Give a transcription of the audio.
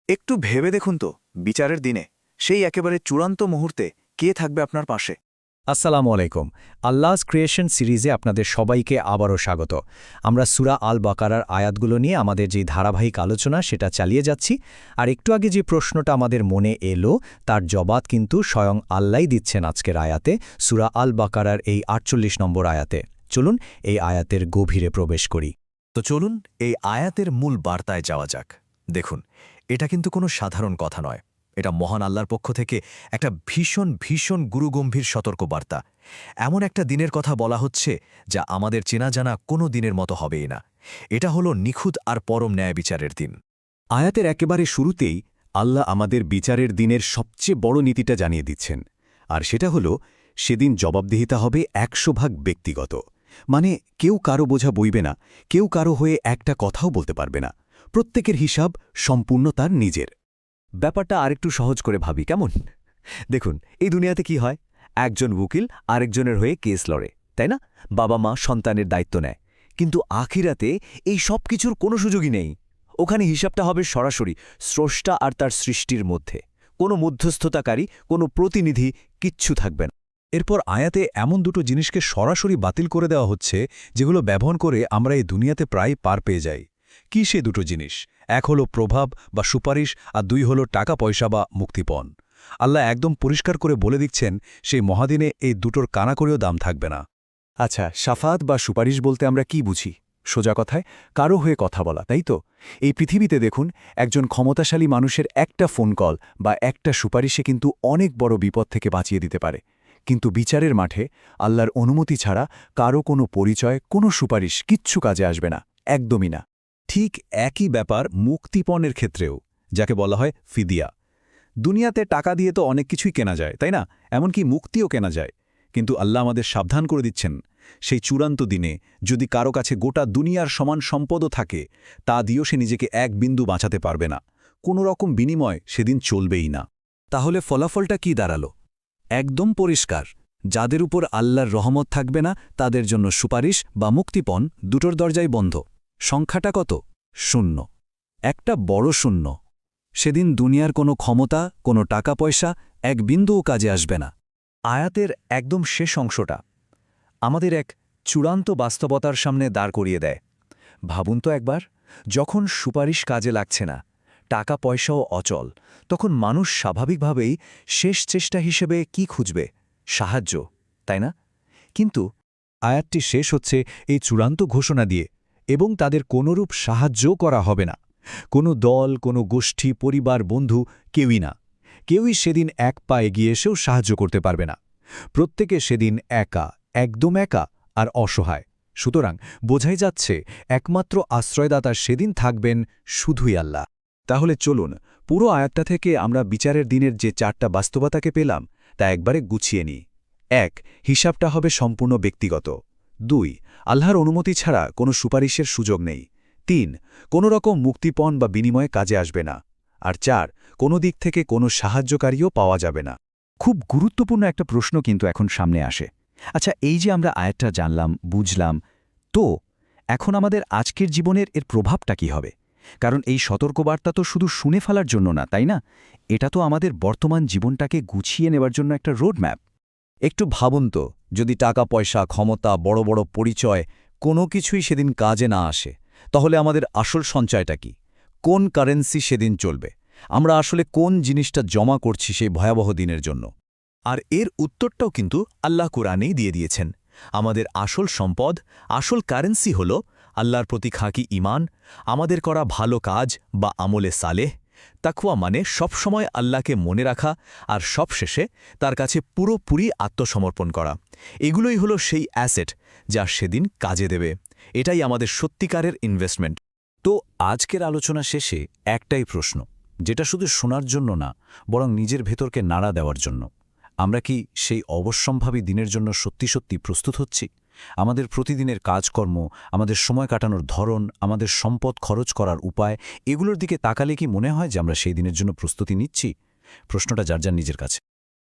একটু ভেবে দেখুন তো বিচারের দিনে সেই একেবারে চূড়ান্ত মুহূর্তে কে থাকবে আপনার পাশে। আসসালামু আলাইকুম। আল্লাহস ক্রিয়েশন সিরিজে আপনাদের সবাইকে আবারও স্বাগত। আমরা সূরা আল বাকারার আয়াতগুলো নিয়ে আমাদের যে ধারাবাহিক আলোচনা সেটা চালিয়ে যাচ্ছি। আর একটু আগে যে প্রশ্নটা আমাদের মনে এলো তার জবাব কিন্তু স্বয়ং আল্লাহই দিচ্ছেন আজকের আয়াতে, সূরা আল বাকারার এই ৪৮ নম্বর আয়াতে। চলুন এই আয়াতের গভীরে প্রবেশ করি। তো চলুন এই আয়াতের মূল বার্তায় যাওয়া যাক। দেখুন, এটা কিন্তু কোনো সাধারণ কথা নয়। এটা মহান আল্লাহর পক্ষ থেকে একটা ভীষণ ভীষণ গুরুগম্ভীর সতর্কবার্তা। এমন একটা দিনের কথা বলা হচ্ছে যা আমাদের চেনা জানা কোনো দিনের মতো হবেই না। এটা হলো নিখুঁত আর পরম ন্যায় বিচারের দিন। আয়াতের একেবারে শুরুতেই আল্লাহ আমাদের বিচারের দিনের সবচেয়ে বড় নীতিটা জানিয়ে দিচ্ছেন, আর সেটা হলো সেদিন জবাবদিহিতা হবে ১০০ ভাগ ব্যক্তিগত। মানে কেউ কারো বোঝা বইবে না, কেউ কারো হয়ে একটা কথাও বলতে পারবে না। প্রত্যেকের হিসাব সম্পূর্ণ তার নিজের। ব্যাপারটা আরেকটু সহজ করে ভাবি কেমন? দেখুন, এই দুনিয়াতে কি হয়, একজন উকিল আরেকজনের হয়ে কেস লড়ে, তাই না? বাবা মা সন্তানের দায়িত্ব নেয়। কিন্তু আখিরাতে এই সব কিছুর কোনো সুযোগই নেই। ওখানে হিসাবটা হবে সরাসরি স্রষ্টা আর তার সৃষ্টির মধ্যে। কোনো মধ্যস্থতাকারী, কোনো প্রতিনিধি কিচ্ছু থাকবে না। এরপর আয়াতে এমন দুটো জিনিসকে সরাসরি বাতিল করে দেওয়া হচ্ছে যেগুলো ব্যবহার করে আমরা এই দুনিয়াতে প্রায় পার পেয়ে যাই। কি সে দুটো জিনিস? এক হলো প্রভাব বা সুপারিশ, আর দুই হলো টাকা পয়সা বা মুক্তিপণ। আল্লাহ একদম পরিষ্কার করে বলে দিচ্ছেন সেই মহাদিনে এই দুটোর কানা করেও দাম থাকবে না। আচ্ছা, শাফাত বা সুপারিশ বলতে আমরা কি বুঝি? সোজা কথায় কারো হয়ে কথা বলা, তাই তো? এই পৃথিবীতে দেখুন, একজন ক্ষমতাশালী মানুষের একটা ফোন কল বা একটা সুপারিশে কিন্তু অনেক বড় বিপদ থেকে বাঁচিয়ে দিতে পারে। কিন্তু বিচারের মাঠে আল্লাহর অনুমতি ছাড়া কারো কোনো পরিচয়, কোনো সুপারিশ কিচ্ছু কাজে আসবে না, একদমই না। ঠিক একই ব্যাপার মুক্তিপণের ক্ষেত্রেও, যাকে বলা হয় ফিদিয়া। দুনিয়াতে টাকা দিয়ে তো অনেক কিছুই কেনা যায়, তাই না? এমনকি মুক্তিও কেনা যায়। কিন্তু আল্লাহ আমাদের সাবধান করে দিচ্ছেন, সেই চূড়ান্ত দিনে যদি কারো কাছে গোটা দুনিয়ার সমান সম্পদও থাকে, তা দিয়েও সে নিজেকে এক বিন্দু বাঁচাতে পারবে না। কোনো রকম বিনিময় সেদিন চলবেই না। তাহলে ফলাফলটা কি দাঁড়ালো? একদম পরিষ্কার। যাদের উপর আল্লাহর রহমত থাকবে না তাদের জন্য সুপারিশ বা মুক্তিপণ দুটোর দরজাই বন্ধ। সংখ্যাটা কত? 0। একটা বড় শূন্য। সেদিন দুনিয়ার কোনো ক্ষমতা, কোনো টাকা পয়সা এক বিন্দুও কাজে আসবে না। আয়াতের একদম শেষ অংশটা আমাদের এক চূড়ান্ত বাস্তবতার সামনে দাঁড় করিয়ে দেয়। ভাবুন তো একবার, যখন সুপারিশ কাজে লাগছে না, টাকা পয়সাও অচল, তখন মানুষ স্বাভাবিকভাবেই শেষ চেষ্টা হিসেবে কি খুঁজবে? সাহায্য, তাই না? কিন্তু আয়াতটি শেষ হচ্ছে এই চূড়ান্ত ঘোষণা দিয়ে, এবং তাদের কোনোরূপ সাহায্যও করা হবে না। কোনো দল, কোনো গোষ্ঠী, পরিবার, বন্ধু, কেউই না। কেউই সেদিন এক পা এগিয়ে এসেও সাহায্য করতে পারবে না। প্রত্যেকে সেদিন একা, একদম একা আর অসহায়। সুতরাং বোঝাই যাচ্ছে একমাত্র আশ্রয়দাতা সেদিন থাকবেন শুধুই আল্লাহ। তাহলে চলুন পুরো আয়াতটা থেকে আমরা বিচারের দিনের যে 4টা বাস্তবতাকে পেলাম তা একবারে গুছিয়ে নিই। ১. হিসাবটা হবে সম্পূর্ণ ব্যক্তিগত। ২. আল্লাহর অনুমতি ছাড়া কোনো সুপারিশের সুযোগ নেই। ৩. কোনো রকম মুক্তিপণ বা বিনিময়ে কাজে আসবে না। আর ৪. কোনো দিক থেকে কোনো সাহায্যকারীও পাওয়া যাবে না। খুব গুরুত্বপূর্ণ একটা প্রশ্ন কিন্তু এখন সামনে আসে। আচ্ছা, এই যে আমরা আয়াতটা জানলাম, বুঝলাম, তো এখন আমাদের আজকের জীবনের এর প্রভাবটা কি হবে? কারণ এই সতর্কবার্তা তো শুধু শুনে ফেলার জন্য না, তাই না? এটা তো আমাদের বর্তমান জীবনটাকে গুছিয়ে নেবার জন্য একটা রোডম্যাপ। একটু ভাবুন তো, যদি টাকা পয়সা, ক্ষমতা, বড় বড় পরিচয় কোনো কিছুই সেদিন কাজে না আসে, তাহলে আমাদের আসল সঞ্চয়টা কি? কোন কারেন্সি সেদিন চলবে? আমরা আসলে কোন জিনিসটা জমা করছি সেই ভয়াবহ দিনের জন্য? আর এর উত্তরটাও কিন্তু আল্লাহ কোরআনেই দিয়ে দিয়েছেন। আমাদের আসল সম্পদ, আসল কারেন্সি হল আল্লাহর প্রতি খাঁকি ঈমান, আমাদের করা ভালো কাজ বা আমলে সালেহ, তাকওয়া মানে সবসময় আল্লাহকে মনে রাখা, আর সবশেষে তার কাছে পুরোপুরি আত্মসমর্পণ করা। এগুলোই হলো সেই অ্যাসেট যা সেদিন কাজে দেবে। এটাই আমাদের সত্যিকারের ইনভেস্টমেন্ট। তো আজকের আলোচনা শেষে একটাই প্রশ্ন, যেটা শুধু শোনার জন্য না, বরং নিজের ভেতরকে নাড়া দেওয়ার জন্য। আমরা কি সেই অবশ্যম্ভাবী দিনের জন্য সত্যি সত্যি প্রস্তুত হচ্ছি? আমাদের প্রতিদিনের কাজকর্ম, আমাদের সময় কাটানোর ধরন, আমাদের সম্পদ খরচ করার উপায়, এগুলোর দিকে তাকালে কি মনে হয় যে আমরা সেই দিনের জন্য প্রস্তুতি নিচ্ছি? প্রশ্নটা যার যার নিজের কাছে।